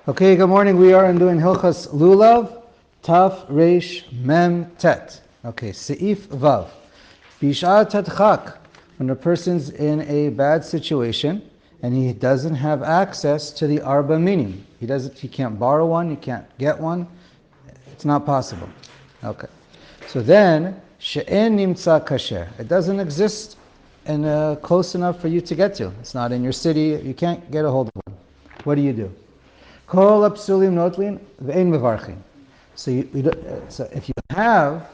Okay, good morning. We are doing Hilchas Lulav, Taf, Reish, Mem, Tet. Okay, Seif, Vav. Bish'at Tadchak, when a person's in a bad situation and he doesn't have access to the Arba Minim. He can't borrow one, he can't get one. It's not possible. Okay. So then, She'en Nimtza Kasher. It doesn't exist and close enough for you to get to. It's not in your city. You can't get a hold of one. What do? Kol apsulim notlin ve'en mevarchin. So if you have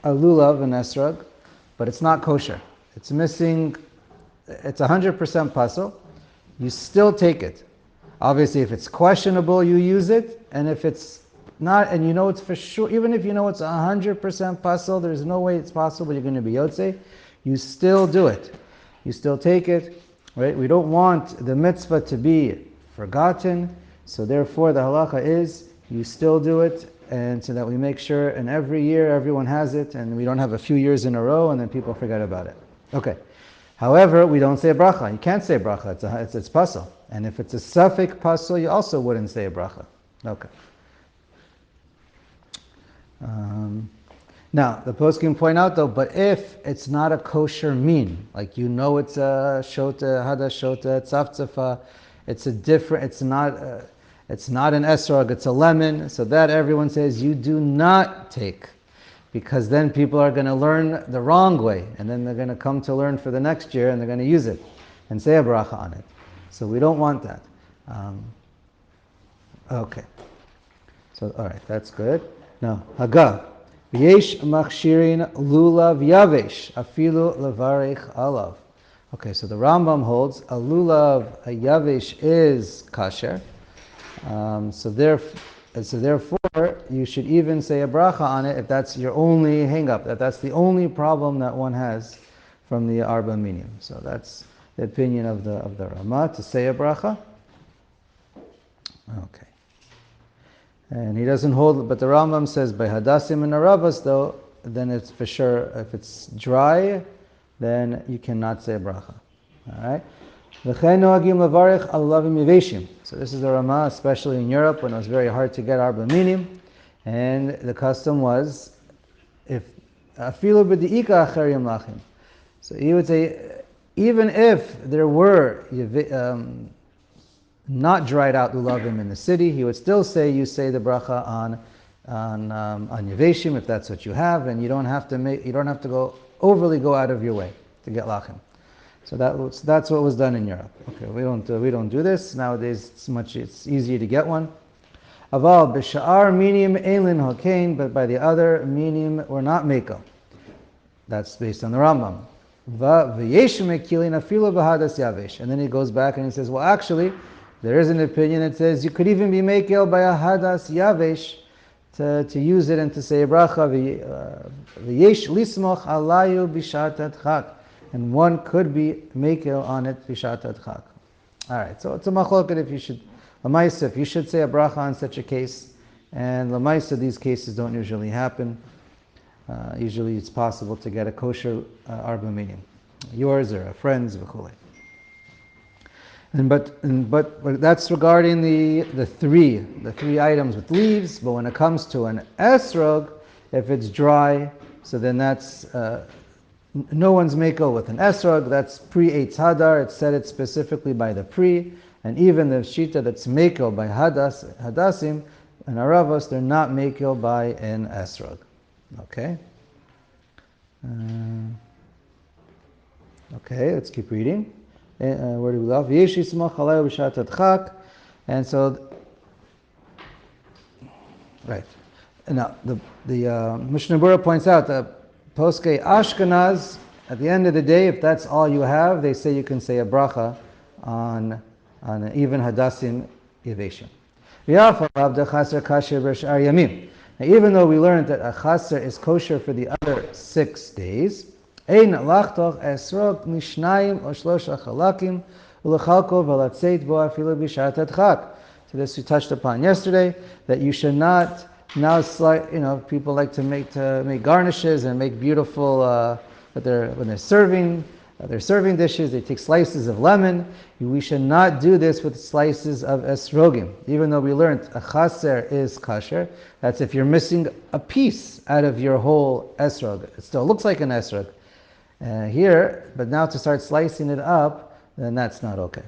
a lulav and esrog, but it's not kosher, it's missing, it's 100% puzzle, you still take it. Obviously, if it's questionable, you use it, and if it's not, and you know it's for sure, even if you know it's 100% puzzle, there's no way it's possible you're going to be yotze, you still do it. You still take it, right? We don't want the mitzvah to be forgotten. So therefore, the halacha is you still do it, and so that we make sure, and every year everyone has it, and we don't have a few years in a row, and then people forget about it. Okay. However, we don't say a bracha. You can't say a bracha. It's pasul. And if it's a suffix pasul, you also wouldn't say a bracha. Okay. Now, the poskim point out though, but if it's not a kosher mean, like you know it's a shota, hada shota, tzafzafa, it's not an esrog, it's a lemon, so that everyone says you do not take, because then people are going to learn the wrong way, and then they're going to come to learn for the next year, and they're going to use it and say a bracha on it. So we don't want that. Okay. So, all right, that's good. Now, Hagah. V'yesh machshirin lulav yavesh afilu levarich alav. Okay, so the Rambam holds a lulav, a yavesh is kasher. So therefore, you should even say a bracha on it if that's your only hang-up, that's the only problem that one has from the Arba Minim. So that's the opinion of the Ramah, to say a bracha. Okay. And he doesn't hold, but the Rambam says by Hadassim and Aravas though, then it's for sure, if it's dry, then you cannot say a bracha. Alright? So this is the Ramah, especially in Europe when it was very hard to get Arba Minim, and the custom was, if afilu b'di'ika acherim lachim. So he would say, even if there were not dried out lulavim in the city, he would still say you say the bracha on yeveshim if that's what you have, and you don't have to overly go out of your way to get lachim. So that's what was done in Europe. Okay, we don't do this nowadays. It's easier to get one. Aval b'sha'ar minim elin hokain, but by the other minim we're not meko. That's based on the Rambam. V'yesh mekilin afilu b'hadas yavesh, and then he goes back and he says, well, actually, there is an opinion that says you could even be mekel by a hadas yavesh to use it and to say a bracha. V'yesh lismoch alayu b'shat adchak. And one could be mekel on it b'shat adchak. All right, so it's a machloket if you should, lamaisa, if you should say a bracha on such a case, and lamaisa, these cases don't usually happen. Usually it's possible to get a kosher arba minim, yours or a friend's v'chulei. But that's regarding the three items with leaves. But when it comes to an esrog, if it's dry, so then that's no one's mekel with an esrog. That's pre-eitz hadar. It's said it specifically by the pre, and even the shita that's mekel by hadasim and aravos, they're not mekel by an esrog. Okay. Okay, let's keep reading. Where do we love? And so, right. Now, the Mishnah Berurah points out that Poskei Ashkenaz, at the end of the day, if that's all you have, they say you can say a bracha on even Hadassim Yeveshim. Now, even though we learned that a chaser is kosher for the other 6 days, ein lachtoch esrog mishnayim o shlosha chalakim ulechalko v'latzeit bo afilu b'shat adchak. So this we touched upon yesterday, that you should not now people like to make garnishes and make beautiful when they're serving They're serving dishes, they take slices of lemon. We should not do this with slices of esrogim. Even though we learned a chaser is kosher, that's if you're missing a piece out of your whole esrog. It still looks like an esrog. Here, but now to start slicing it up, then that's not okay.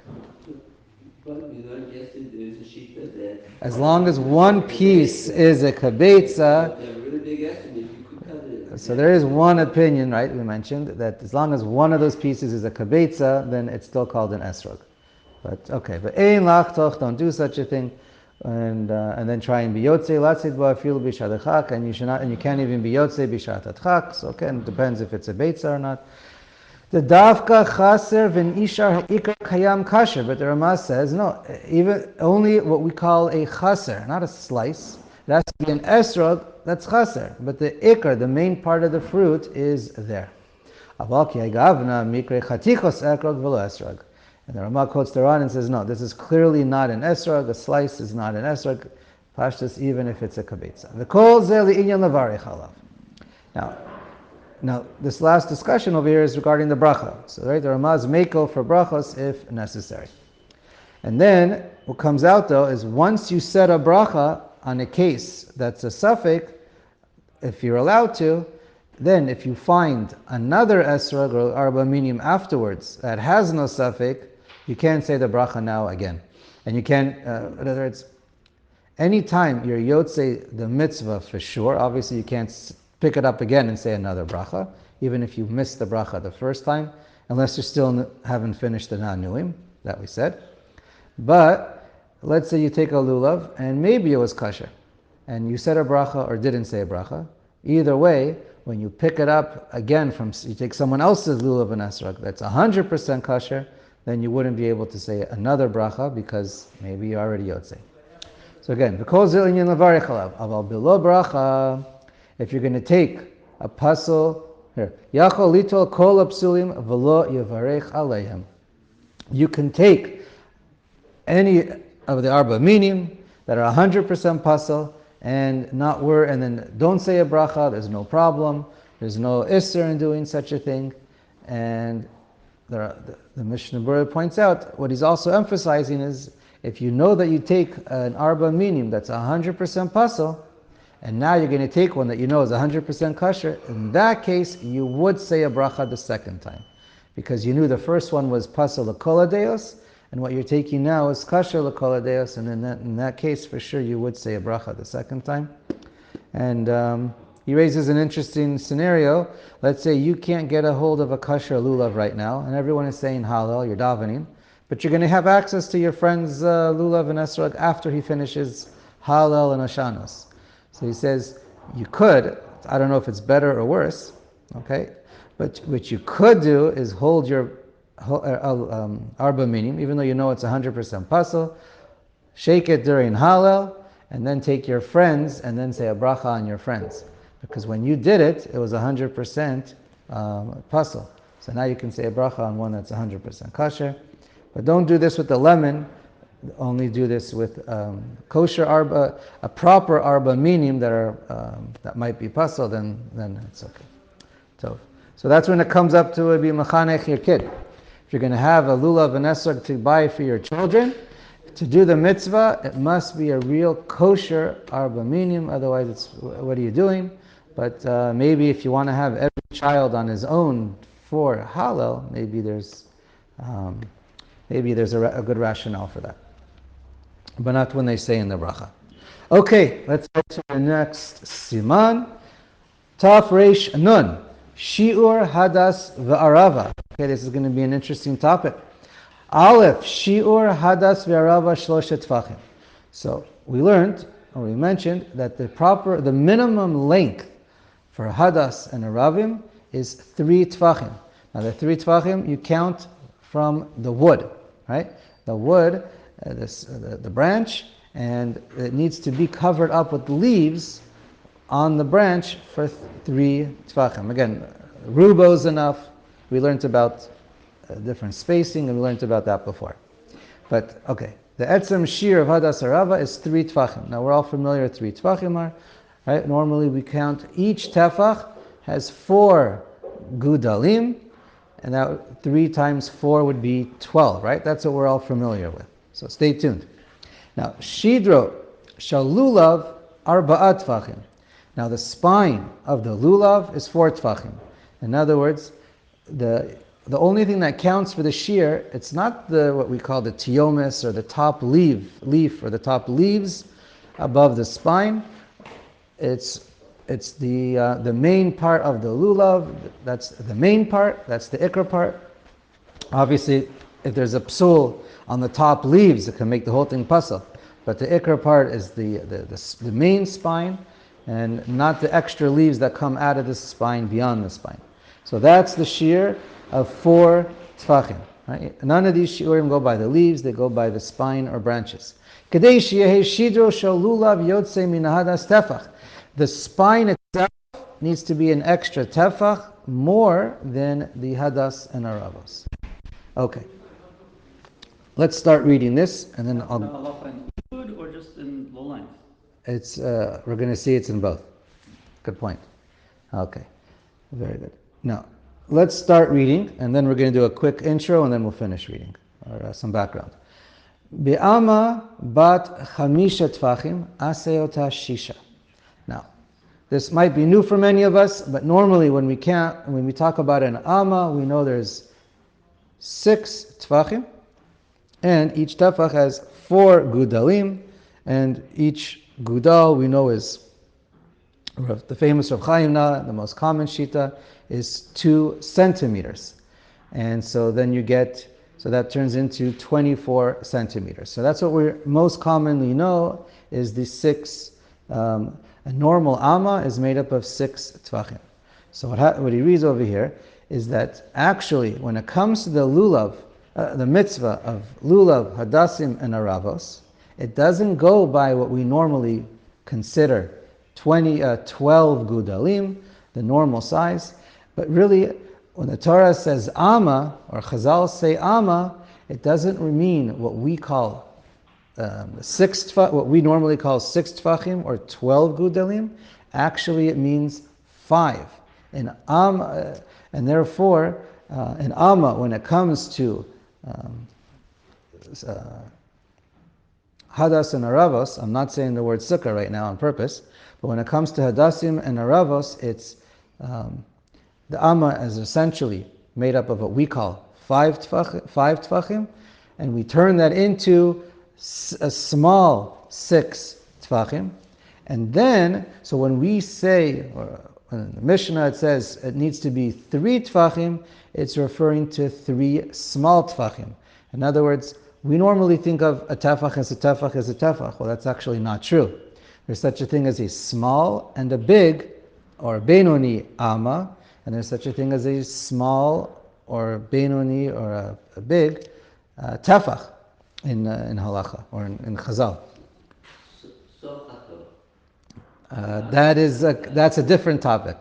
But you know, yesterday there is a shita that As long as one piece is a kabetza, a really big estimate, you could cut it. so there is one opinion, right, we mentioned, that as long as one of those pieces is a kabetza, then it's still called an esrog. But okay, but ein lachtoch, don't do such a thing, and then try and be yotzei latzid ba'afilu b'shat hachak, and you should not, and you can't even be yotzei b'shat hachak. So okay, it depends if it's a beitza or not. The davka chaser v'nishar ha'ikar kayam kasher, but the Ramah says no, even only what we call a chaser, not a slice. It has to be an esrog, that's chaser, but the ikar, the main part of the fruit, is there. Aval ki ha'gavna mikre chatichos ekrog v'lo esrog. And the Ramah quotes the Ran and says, no, this is clearly not an esrog, a slice is not an esrog, pashtus, even if it's a kabetza. V'kol zeh li'inyan levarech alav. Now, this last discussion over here is regarding the bracha. So, right, the Ramah's mekel for brachos if necessary. And then, what comes out though is once you set a bracha on a case that's a suffix, if you're allowed to, then if you find another esrog or arba minim afterwards that has no suffix, you can't say the bracha now again. And you can't, in other words, anytime you're yotzei the mitzvah for sure, obviously you can't pick it up again and say another bracha, even if you missed the bracha the first time, unless you still haven't finished the nanuim, that we said. But let's say you take a lulav, and maybe it was kosher, and you said a bracha or didn't say a bracha. Either way, when you pick it up again you take someone else's lulav and esrog that's 100% kosher, then you wouldn't be able to say another bracha because maybe you're already yotzei. So again, v'kol zeh inyan levarech alav, aval bilo bracha. If you're going to take a puzzle, here, Yachol litol kol apsulim v'lo yavarech aleihem. You can take any of the arba minim that are 100% puzzle and not and then don't say a bracha. There's no problem. There's no isser in doing such a thing. And the Mishnah Berurah points out what he's also emphasizing is if you know that you take an arba minim that's 100% puzzle, and now you're going to take one that you know is 100% kosher, in that case, you would say a bracha the second time. Because you knew the first one was pasal l'kol hadeos, and what you're taking now is kosher l'kol hadeos, and in that case, for sure, you would say a bracha the second time. And he raises an interesting scenario. Let's say you can't get a hold of a kosher lulav right now, and everyone is saying halal, you're davening, but you're going to have access to your friend's lulav and esrog after he finishes halal and ashanos. So he says, you could, I don't know if it's better or worse, okay, but what you could do is hold your arba minim, even though you know it's 100% puzzle, shake it during halal, and then take your friends and then say a bracha on your friends. Because when you did it, it was 100% puzzle. So now you can say a bracha on one that's 100% kosher. But don't do this with the lemon. Only do this with kosher arba, a proper arba minim that might be puzzle, then it's okay. So that's when it comes up to be machanech your kid. If you're going to have a lulav and esrog to buy for your children, to do the mitzvah, it must be a real kosher arba minim. Otherwise, it's what are you doing? But maybe if you want to have every child on his own for halal, maybe there's a good rationale for that. But not when they say in the bracha. Okay, let's go to the next siman. Taf Reish Nun. Shi'ur Hadas V'Arava. Okay, this is going to be an interesting topic. Aleph, Shi'ur Hadas V'Arava Shloshet Tefachim. So we mentioned that the minimum length for Hadas and Aravim is 3 Tefachim. Now the 3 Tefachim you count from the wood, right? The wood, the branch, and it needs to be covered up with leaves on the branch for 3 Tefachim. Again, rubo is enough. We learned about different spacing, and we learned about that before. But okay, the etzem shir of Hadas Arava is 3 Tefachim. Now we're all familiar with 3 Tefachim are, right? Normally we count each Tefach has 4 gudalim, and that 3 times 4 would be 12, right? That's what we're all familiar with. So stay tuned. Now, Shidro Shalulav Arba'at Tfachim. Now, the spine of the lulav is 4 tfachim. In other words, the only thing that counts for the shear, it's not what we call the tiomis or the top leaf or the top leaves above the spine. It's the main part of the lulav. That's the main part. That's the ikra part. Obviously, if there's a psul on the top leaves, it can make the whole thing pasal. But the ikra part is the main spine, and not the extra leaves that come out of the spine beyond the spine. So that's the shear of 4 tfachim. Right? None of these shiurim go by the leaves; they go by the spine or branches. The spine itself needs to be an extra tefach more than the hadas and aravos. Okay, let's start reading this, and then Halacha in food or just in low lines? it's we're going to see it's in both. Good point. Okay, very good. Now, let's start reading, and then we're going to do a quick intro, and then we'll finish reading, or some background. Be'ama bat chamisha tfachim aseota shisha. Now, this might be new for many of us, but normally when we talk about an Amah, we know there's 6 tfachim, and each tefach has 4 gudalim, and each gudal we know is the famous Orach Chaim, the most common shita, is 2 centimeters. And so then that turns into 24 centimeters. So that's what we most commonly know is the 6, a normal Amah is made up of 6 tvachim. So what he reads over here is that actually when it comes to the lulav, the mitzvah of lulav, hadassim, and aravos, it doesn't go by what we normally consider 12 gudalim, the normal size, but really when the Torah says Amah, or Chazal say Amah, it doesn't mean what we call what we normally call 6 tfachim or 12 gudalim. Actually, it means 5. And therefore, in Amah, when it comes to hadas and aravos, I'm not saying the word sukkah right now on purpose, but when it comes to hadassim and aravos, it's the Amah is essentially made up of what we call 5 tfachim, and we turn that into a small 6 tfachim. And then, so when we say, or in the Mishnah it says it needs to be 3 tfachim, it's referring to 3 small tfachim. In other words, we normally think of a tefach as a tefach as a tefach. Well, that's actually not true. There's such a thing as a small and a big, or Benoni Amah, and there's such a thing as a small or Benoni or a big tefach in halacha or in chazal. That's a different topic.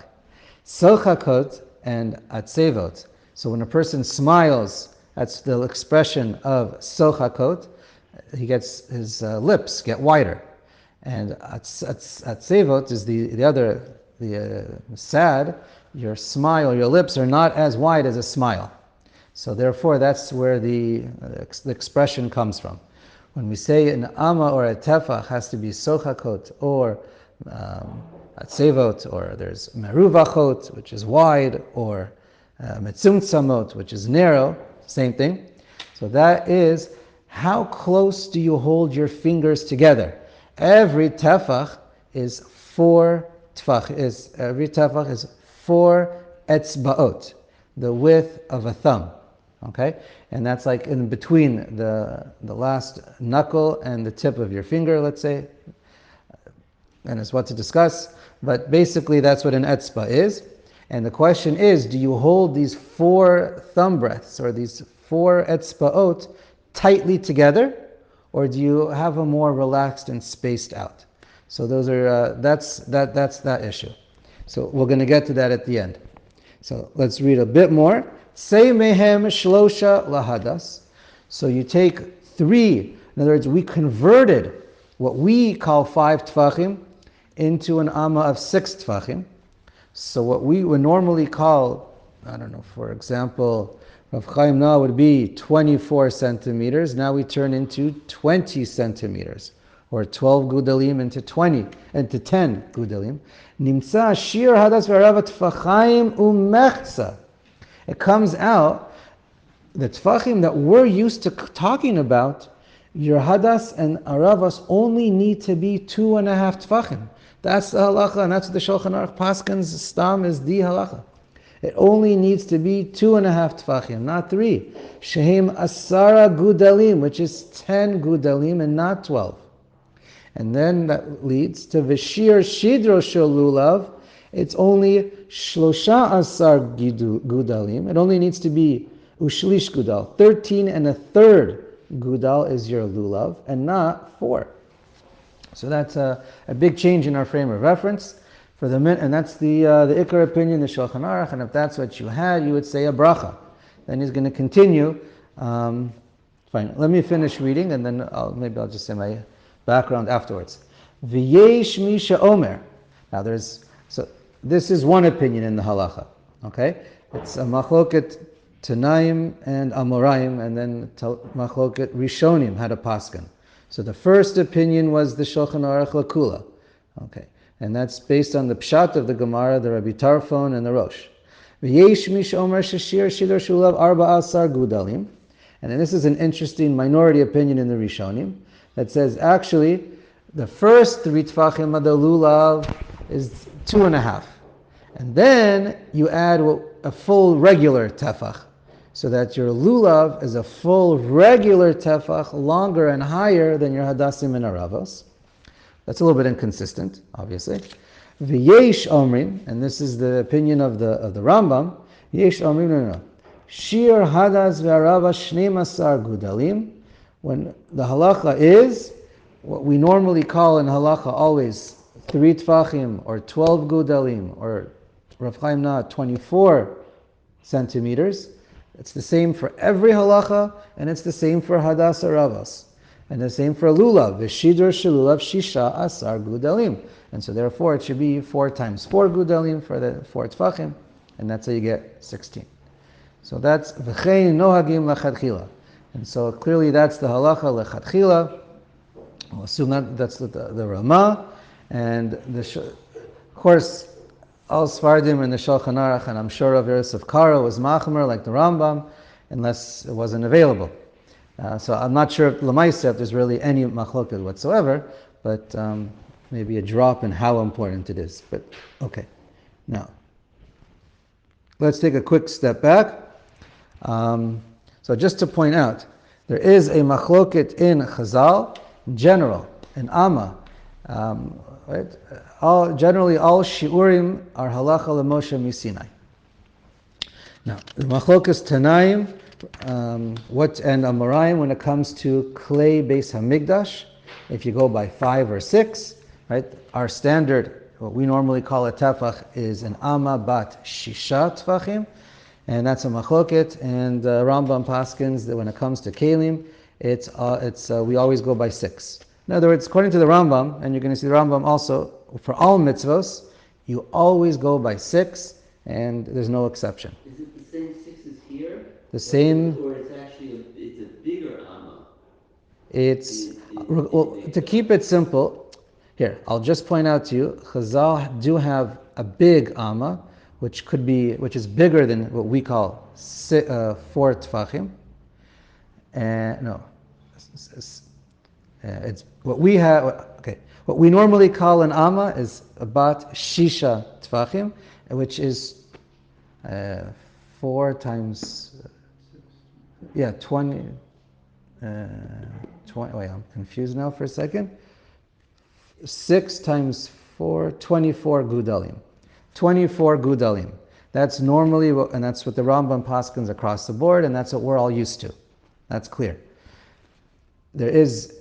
Sochakot and atzevot. So when a person smiles, that's the expression of sochakot. His lips get wider, and atzevot is the other sad. Your smile, your lips are not as wide as a smile. So therefore, that's where the expression comes from. When we say an Amah or a Tefach has to be sochakot or atzevot, or there's meruvachot, which is wide, or metzumtzamot, which is narrow, same thing. So that is, how close do you hold your fingers together? Every Tefach is 4 tefach. Every Tefach is 4 etzbaot, the width of a thumb. Okay, and that's like in between the last knuckle and the tip of your finger, let's say. And it's what to discuss, but basically that's what an etzba is. And the question is, do you hold these 4 thumb breadths or these 4 etzbaot tightly together, or do you have them more relaxed and spaced out? So those are that's that issue. So we're going to get to that at the end. So let's read a bit more. Say mehem shlosha lahadas. So you take 3. In other words, we converted what we call 5 tfachim into an Amah of 6 tfachim. So what we would normally call I don't know, for example, Rav Chaim now would be 24 centimeters. Now we turn into 20 centimeters, or 12 gudalim into 10 gudalim. Nimtza shir hadas v'arava tfachaim umechza. It comes out, the tfachim that we're used to talking about, your hadas and aravas only need to be 2.5 tfachim. That's the halacha, and that's what the Shulchan Aruch Paskin's stam is the halacha. It only needs to be 2.5 tfachim, not 3. Shehem asara gudalim, which is 10 gudalim and not 12. And then that leads to v'shir shidro shel lulav. It's only shlosha asar gudalim. It only needs to be ushlish gudal. 13.25 gudal is your lulav, and not 4. So that's a big change in our frame of reference. And that's the Ikar opinion, the Shulchan Aruch, and if that's what you had, you would say a bracha. Then he's going to continue. Fine, let me finish reading, and then maybe I'll just say my background afterwards. V'yesh misha omer. Now this is one opinion in the halacha. Okay, it's a machloket Tanaim and Amoraim, and then machloket Rishonim had a paskin. So the first opinion was the Shulchan Aruch Lakula. Okay. And that's based on the pshat of the Gemara, the Rabbi Tarfon, and the Rosh. V'yesh mish omer sheshir shidor shulav arba asar gudalim. And then this is an interesting minority opinion in the Rishonim that says actually the first 3 tfachim of the lulav is 2.5. And then you add a full regular tefach, so that your lulav is a full regular tefach, longer and higher than your hadasim and aravos. That's a little bit inconsistent, obviously. V'yesh omrim, and this is the opinion of the Rambam. Yesh omrim, no. Shir hadas ve'arava shnei masar gudalim. When the halacha is what we normally call in halacha always 3 tfachim or 12 gudalim or Rav Chaim na 24 centimeters. It's the same for every halacha, and it's the same for hadas aravas. And the same for lulav. V'shidor shelulav shisha asar gudalim. And so therefore it should be 4 times 4 gudalim for the 4 tfachim, and that's how you get 16. So that's v'chein nohagim lachadchila. And so clearly that's the halacha lechadchila. We'll assume that's the Ramah. And of course, all Sfardim in the Shulchan Aruch, and I'm sure of Yosef Karo was machmer like the Rambam, unless it wasn't available. So I'm not sure if Lamaisa, if there's really any machloket whatsoever, but maybe a drop in how important it is. But okay, now let's take a quick step back. So just to point out, there is a machloket in Chazal, in general, in Amah. Right? Generally, all shiurim are halacha l'Moshe misinai. Now, the machlokas Tanaim, and Amoraim when it comes to clay Beis Hamikdash, if you go by 5 or 6, right? Our standard, what we normally call a tefach, is an Amah bat shisha tefachim, and that's a machloket. And Rambam paskins that when it comes to kelim, we always go by 6. In other words, according to the Rambam, and you're going to see the Rambam also for all mitzvos, you always go by 6, and there's no exception. Is it the same 6 as here? The same. Or it's actually it's a bigger Amah? To keep it simple, here, I'll just point out to you, Chazal do have a big Amah, which is bigger than what we call 4 tfachim. It's what we have. Okay, what we normally call an Amah is about shisha tfachim, which is 4 times 20. 20. Wait, I'm confused now for a second. 6 times 4, 24 gudalim. 24 gudalim. That's normally and that's what the Rambam paskins across the board, and that's what we're all used to. That's clear. There is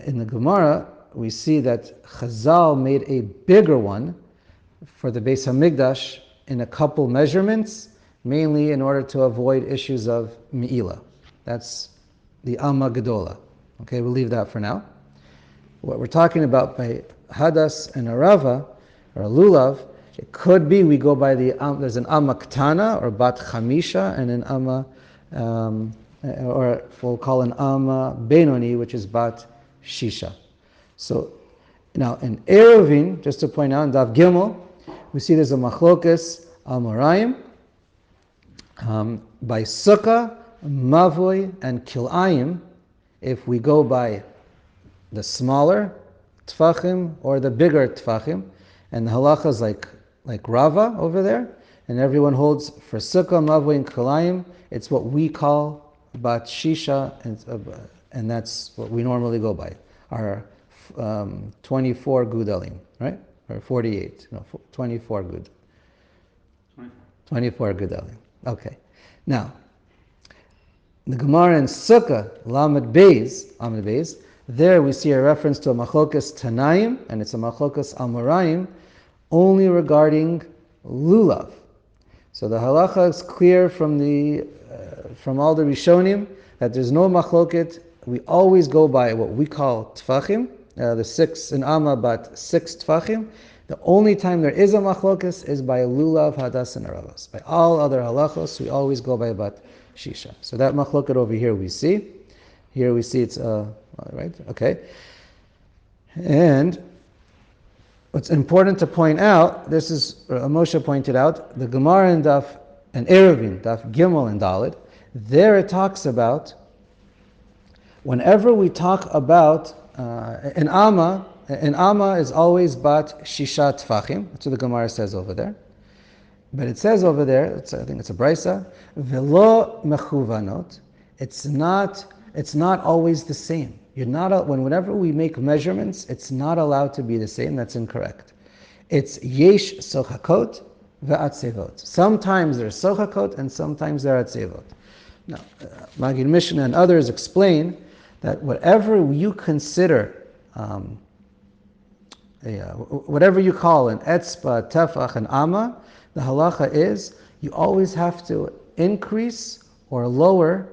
in the Gemara, we see that Chazal made a bigger one for the Beis Hamikdash in a couple measurements, mainly in order to avoid issues of Me'ilah. That's the Amah Gedola. Okay, we'll leave that for now. What we're talking about by Hadas and Arava, or Lulav, It could be we go by there's an Amah Ktana or Bat Chamisha and an Amah, or we'll call an Amah Benoni, which is Bat Shisha. So now in Eruvin, just to point out, in Daf Gimel, we see there's a Machlokas Amoraim. By Sukkah, Mavoi, and Kilayim, if we go by the smaller Tfachim or the bigger Tfachim, and the halacha is like Rava over there, and everyone holds for Sukkah, Mavoi, and Kilayim, it's what we call Bat Shisha, and that's what we normally go by, our 24 Gudalim, right? Or 48, no, 24 Gud. 24 Gudalim. Okay. Now, the Gemara in Sukkah, Lamed Beis, there we see a reference to a Machlokas Tanaim, and it's a Machlokas Amoraim, only regarding Lulav. So the halacha is clear from all the Rishonim that there's no Machloket. We always go by what we call Tfachim, the 6 in Amah, but 6 Tfachim. The only time there is a machlokas is by lulav, hadas, and aravos. By all other halachos, we always go by bat shisha. So that machloket over here we see. Here we see it's right. Okay. And what's important to point out, this is Moshe pointed out, the Gemara in Daf and Eruvin, Daf Gimel and Dalid. There it talks about whenever we talk about in Amah is always bat shisha tfachim. That's what the Gemara says over there. But it says over there, I think it's a brisa, velo mechuvanot. It's not always the same. Whenever we make measurements, it's not allowed to be the same. That's incorrect. It's yesh sochakot ve'atzevot. Sometimes there's sochakot and sometimes there are atzevot. Now, Magid Mishnah and others explain that whatever you consider whatever you call an etzba, tefach, and Amah, the halacha is you always have to increase or lower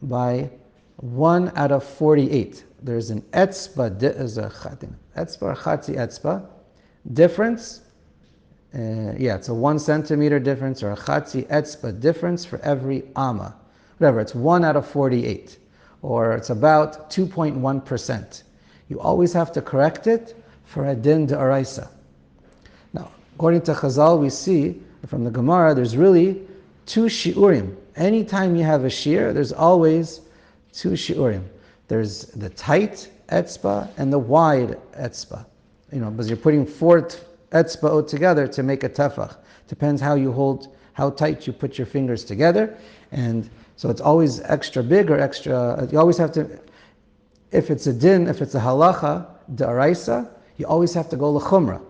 by 1 out of 48. There's an etzba, there's a etzba or chatzi etzba difference. It's a 1 centimeter difference or a chatzi etzba difference for every Amah. Whatever, it's 1 out of 48, or it's about 2.1%. You always have to correct it for a din d'oraisa. Now, according to Chazal, we see from the Gemara, there's really 2 shiurim. Anytime you have a shiur, there's always 2 shiurim. There's the tight etzba and the wide etzba. Because you're putting 4 etzbaot together to make a tefach. Depends how tight you put your fingers together, and so it's always extra big or extra. You always have to. If it's a din, if it's a halacha d'oraisa, you always have to go l'chumra.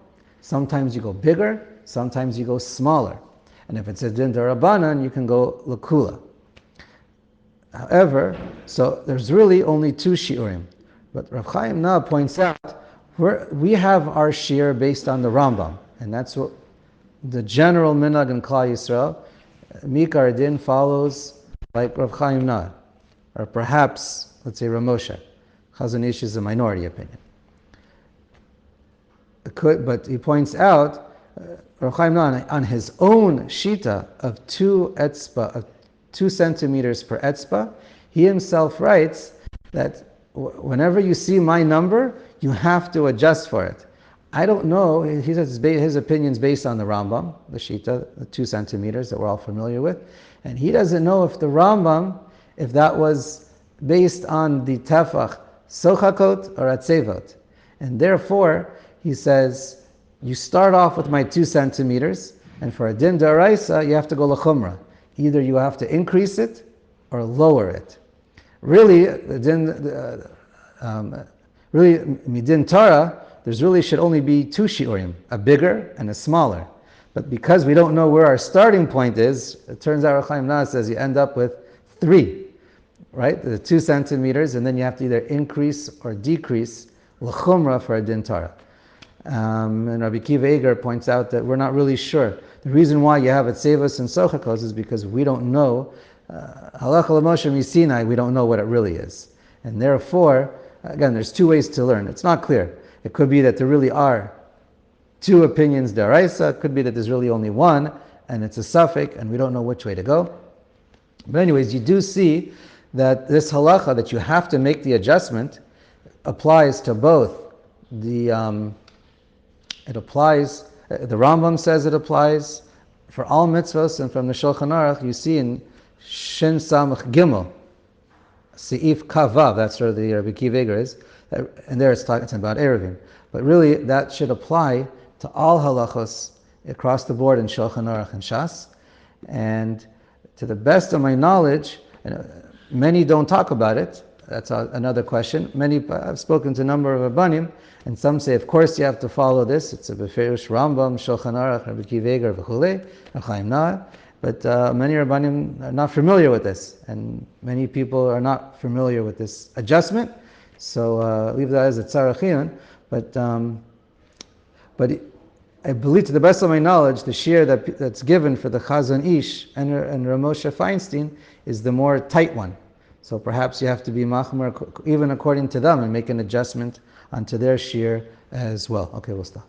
Sometimes you go bigger, sometimes you go smaller. And if it's a din d'Rabbanan, you can go l'kula. However, so there's really only 2 shiurim. But Rav Chaim Na points out, we have our shiur based on the Rambam. And that's what the general minhag in Klal Yisrael. Mikar din follows like Rav Chaim Na. Or perhaps, let's say, Rav Moshe. Chazon Ish is a minority opinion. But he points out, Orach Chaim on his own shita of 2 etzba, of 2 centimeters per etzba, he himself writes that whenever you see my number, you have to adjust for it. I don't know, he says his opinion's based on the Rambam, the shita, the 2 centimeters that we're all familiar with, and he doesn't know if the Rambam, if that was based on the tefach, sochakot or atzevot. And therefore, he says, you start off with my 2 centimeters, and for a din d'oraisa, you have to go l'chumra. Either you have to increase it or lower it. Really, midin Torah, there's really should only be 2 shiurim, a bigger and a smaller. But because we don't know where our starting point is, it turns out Orach Chaim Na says you end up with 3, right? The 2 centimeters, and then you have to either increase or decrease l'chumra for a din Torah. And Rabbi Kiva Eger points out that we're not really sure. The reason why you have atzevos and sochakos is because we don't know, halacha l'moshe misinai, we don't know what it really is. And therefore, again, there's 2 ways to learn. It's not clear. It could be that there really are two opinions deraisa. It could be that there's really only one, and it's a suffix, and we don't know which way to go. But anyways, you do see that this halacha that you have to make the adjustment applies to both the it applies, the Rambam says it applies for all mitzvahs, and from the Shulchan Aruch you see in Shin Samach Gimel, Seif Kavav, that's where the Rabbi Akiva Eiger is, and there it's talking about Erevin. But really that should apply to all halachos across the board in Shulchan Aruch and Shas. And to the best of my knowledge, many don't talk about it. That's another question. I've spoken to a number of Rabbanim, and some say, of course, you have to follow this. It's a Beferish Rambam, Shulchan Aruch, Rabbi Akiva Eiger, v'chulei, Orach Chaim. But many Rabbanim are not familiar with this, and many people are not familiar with this adjustment. So leave that as a tzarachiyun. But I believe, to the best of my knowledge, the shir that's given for the Chazon Ish and Ramosha Feinstein is the more tight one. So perhaps you have to be machmer even according to them and make an adjustment onto their shir as well. Okay, we'll stop.